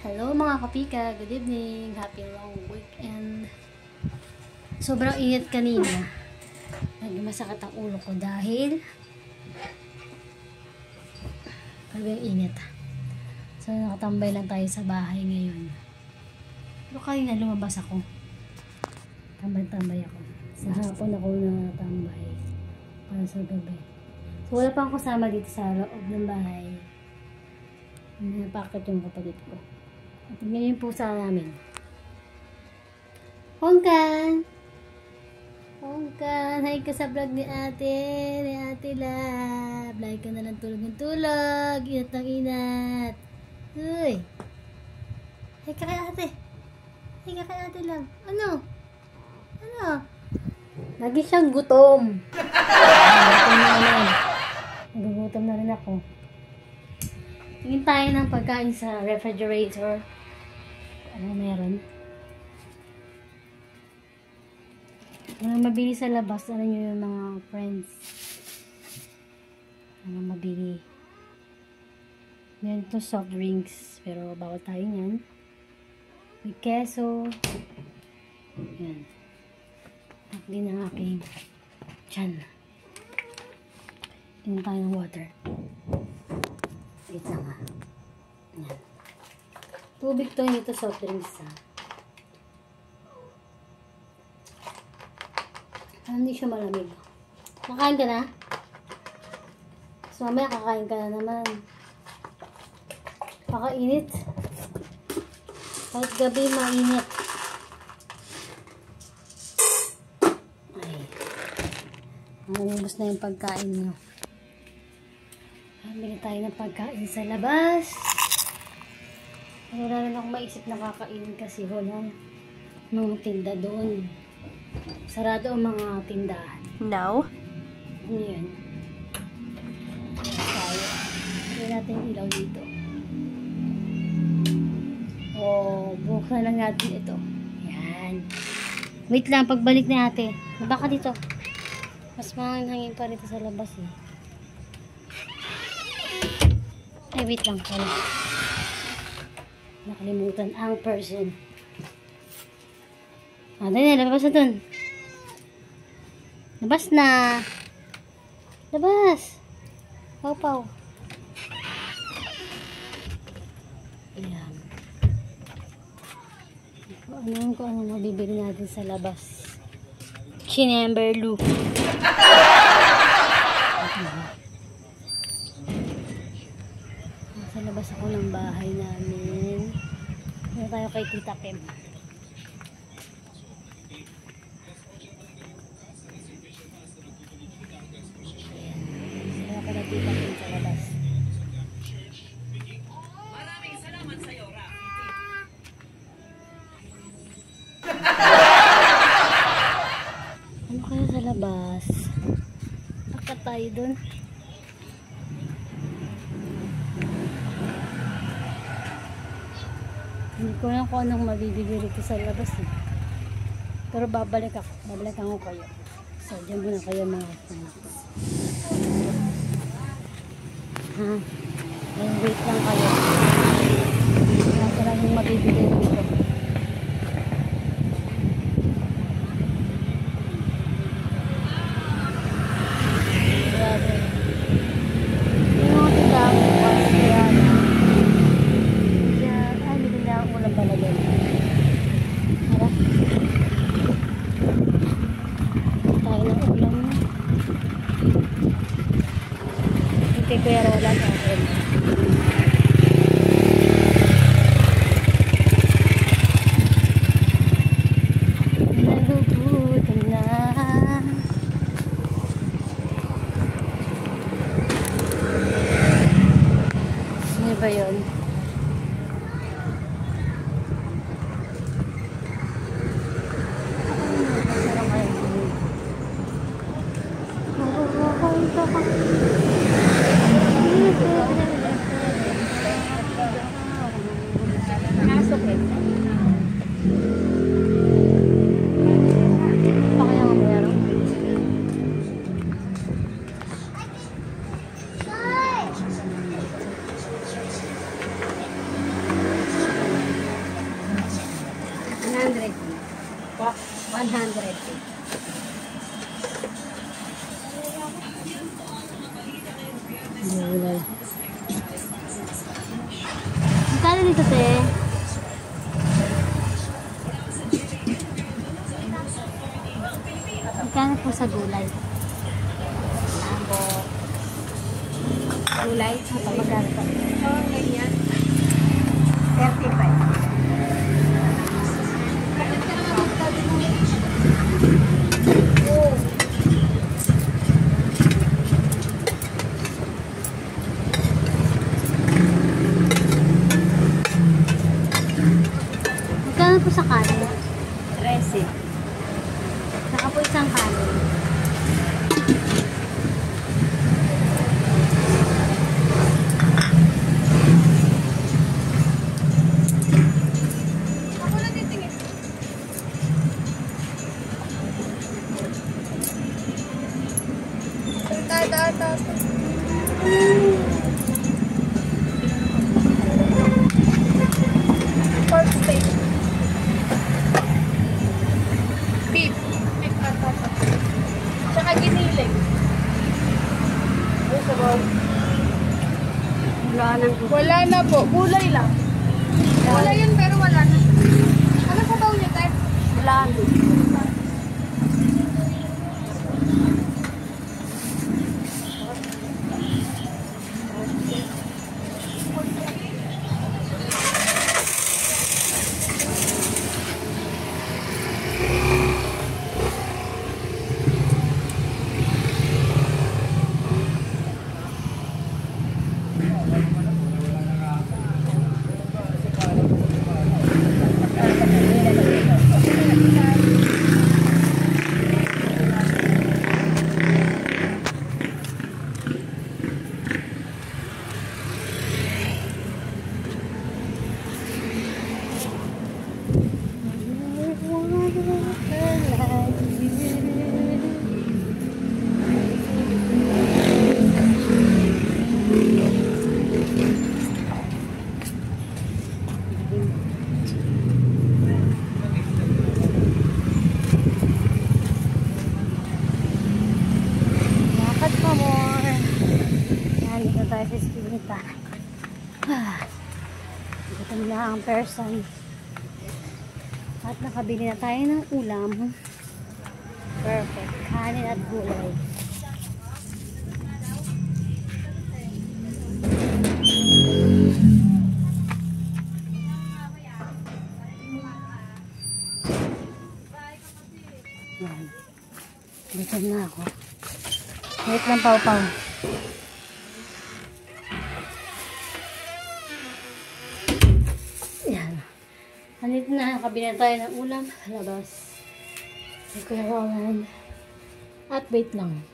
Hello mga kapika, good evening, happy long weekend. Sobrang init kanina. Naging masakit ang ulo ko dahil talagang init. So nakatambay lang tayo sa bahay ngayon. Pero kanina lumabas ako. Tambay-tambay ako. Sa hapon ako natambay para sa gabi. So wala pa akong kasama dito sa loob ng bahay. Napakit yung kapatid ko. At tingnan yung pusa namin. Hongkan! Hongkan! Hi ka sa vlog ni ate. Ni ate Lab. Like ka na lang tulog ng tulog. Inat ng inat. Uy! Hi ka kay ate. Hi ka kay ate Lab. Ano? Ano? Lagi siyang gutom. Gutom na naman. Nagugutom na rin ako. Tingin tayo ng pagkain sa refrigerator. Ano meron? Mga mabili sa labas. Ano nyo yung mga friends? Mga mabili. Meron to soft drinks. Pero bawal tayo yan. May keso. Yan. At din ang aking tiyan. Tingin tayo ng water. Gitna nga. Yan. Tubig to, hindi to soft drinks ha. Hindi siya malamig. Nakain ka na? So mamaya kakain ka na naman. Pakainit. Kahit gabi mainit. Ay. Umubos na yung pagkain nyo. Bili tayo ng pagkain sa labas. Wala rin akong maisip na kakainin kasi walang mga tinda doon. Sarado ang mga tindahan. No. Ano yun? Tayo. Hindi natin ilaw dito. Buksan lang natin ito. Yan. Wait lang, pagbalik na ate. Baka dito. Mas mahangin pa rito sa labas eh. Ay, wait lang pala. Nakalimutan ang person. Dali na, labas na dun. Labas na. Labas. Pau-pau. Ayan. Kung ano mabibili natin sa labas. Chinemberlu. Sa labas ako ng bahay namin. Ano tayo kay Tita Kim? Kaya pala Tita Kim sa labas. Maraming salamat sa iyo, Rafi. Ano kaya sa labas? Akat tayo dun. Hindi ko lang kung anong mabibili rito sa labas eh. Pero babalik ako. Babalikan ko kayo. So, dyan muna kayo mga friends. Ha? Then wait lang kayo. Wala lang yung mabibili rito. Grabe. Yung mga tindahan ko kasi yan. Ulam pala yun. Tara. Tayo ng ulam na. Hindi ko yung rola natin. Nagugutom na. Ano ba yun? Gulay. Magkano dito, te? Magkano po sa gulay? Gulay. Ito, magkano po? Oh, ganyan. 35. Magkano po sa kanin? 13. Saka po isang kanin. Ako na titingin. Ito. Pork steak. Beef. Tsaka giniling. Wala na po. Gulay lang. Gulay yun pero wala na. Ano sa taon niyo, Tay? Wala na. Lakad pa more. Yan, dito tayo sa Esquinita. Gutom na ang person. At nakabili na tayo ng ulam. Perfect. Kanin at gulay. Yan. Gutom na ako. Wait lang, Pau-Pau. Yan. Nandito na, nakabili na tayo ng ulam. Labas. May Kuya Roland. At wait lang.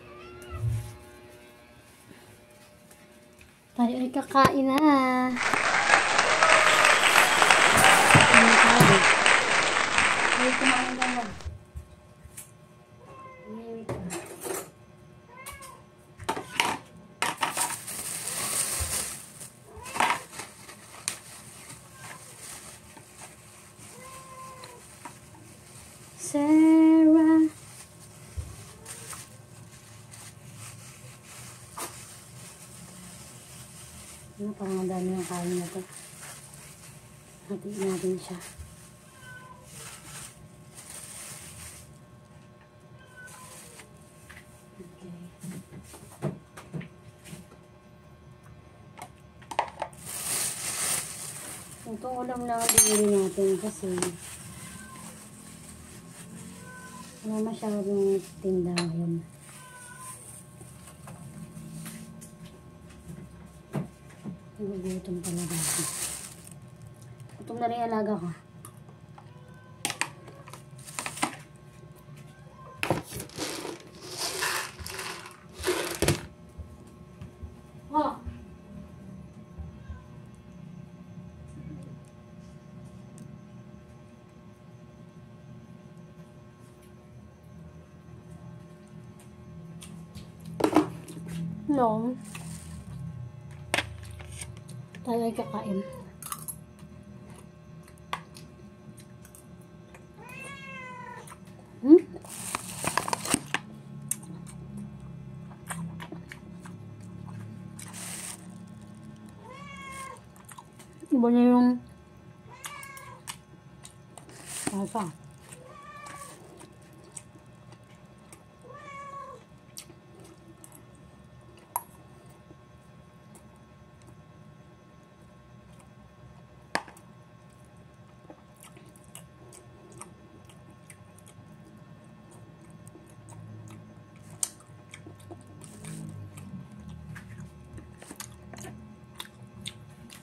Tayo ay kakain na. Ano tayo? Wait, kumain na lang. Wait lang. Sarah. Ano, parang ang dami ng kain na to. Hatiin natin siya. Okay. Itong ulam lang ang bibili natin kasi wala masyadong tindahan. Nagugutom talaga ako. Gutom na rin yung alaga ko. Oh! No. Tayo ay kakain. Iba na yung lasa.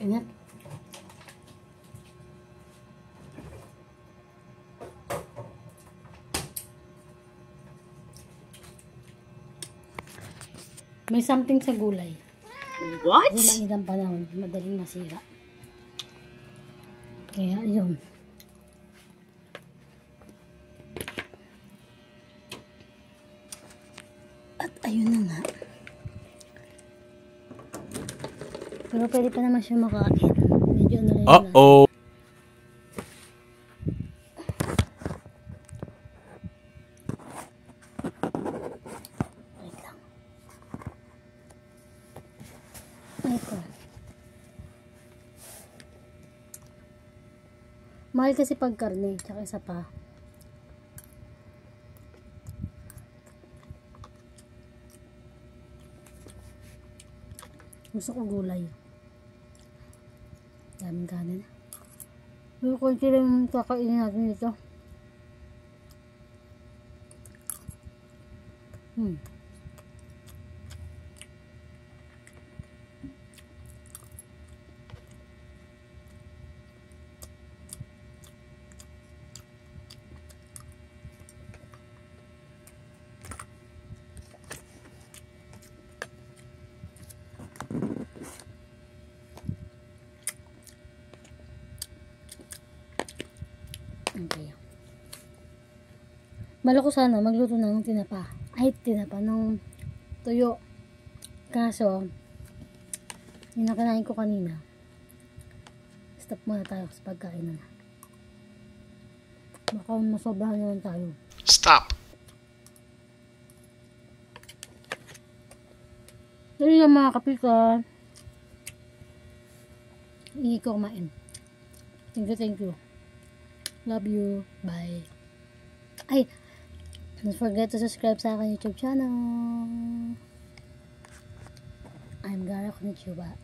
Ingat. May something sa gulay. What? Hindi mainit ang panahon, madaling masira. Kaya yun. At ayun na nga. Pero pwede pa naman siya makain. Medyo ano lang yun. Uh-oh. Wait lang. Ito. Mahal kasi pag karne, tsaka isa pa. Gusto ko gulay. Daming kanin. Pero konti lang yung kakainin natin dito. Okay. Bala ko sana magluto ng tinapa. Ay, tinapa ng tuyo. Kaso, yung nakinain ko kanina. Stop muna tayo sa pagkain na. Baka masobrahan naman tayo. Stop. Dali nga mga kapika. Hindi ko kumain. Thank you. Love you. Bye. Ay, don't forget to subscribe sa akin YouTube channel. I'm Gara Konnichiwa.